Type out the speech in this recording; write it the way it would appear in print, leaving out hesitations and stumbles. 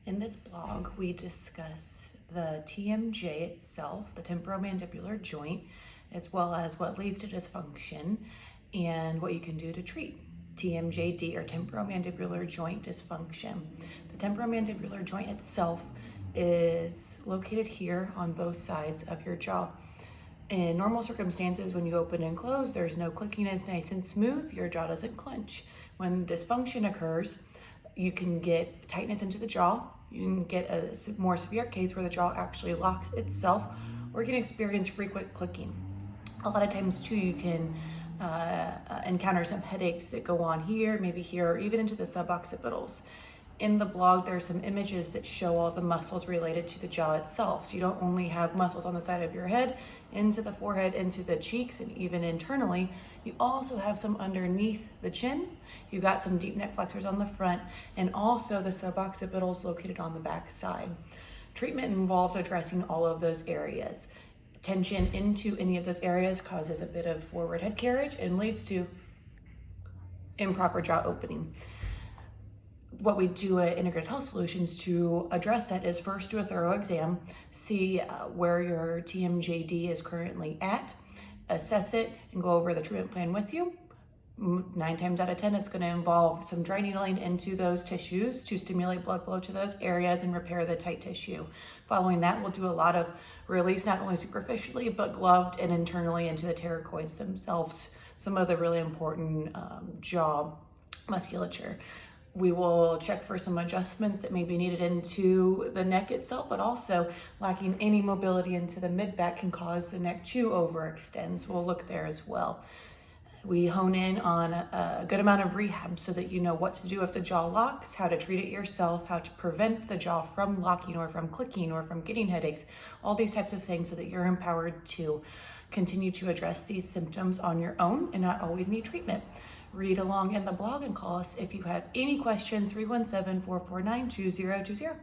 In this blog, we discuss the TMJ itself, the temporommandibular joint, as well as what leads to dysfunction and what you can do to treat TMJD or temporomandibular joint dysfunction. The temporomandibular joint itself is located here on both sides of your jaw. In normal circumstances, when you open and close, there's no clicking, it's nice and smooth, your jaw doesn't clench. When dysfunction occurs, you can get tightness into the jaw, you can get a more severe case where the jaw actually locks itself, or you can experience frequent clicking. A lot of times too, you can encounter some headaches that go on here, maybe here, or even into the suboccipitals. In the blog, there are some images that show all the muscles related to the jaw itself. So you don't only have muscles on the side of your head, into the forehead, into the cheeks, and even internally. You also have some underneath the chin. You've got some deep neck flexors on the front, and also the suboccipitals located on the back side. Treatment involves addressing all of those areas. Tension into any of those areas causes a bit of forward head carriage and leads to improper jaw opening. What we do at Integrated Health Solutions to address that is first do a thorough exam, see where your TMJD is currently at, assess it, and go over the treatment plan with you. 9 times out of 10, it's going to involve some dry needling into those tissues to stimulate blood flow to those areas and repair the tight tissue. Following that, we'll do a lot of release, not only superficially, but gloved and internally into the pterygoids themselves, some of the really important jaw musculature. We will check for some adjustments that may be needed into the neck itself, but also lacking any mobility into the mid-back can cause the neck to overextend. So we'll look there as well. We hone in on a good amount of rehab so that you know what to do if the jaw locks, how to treat it yourself, how to prevent the jaw from locking or from clicking or from getting headaches, all these types of things so that you're empowered to continue to address these symptoms on your own and not always need treatment. Read along in the blog and call us if you have any questions, 317-449-2020.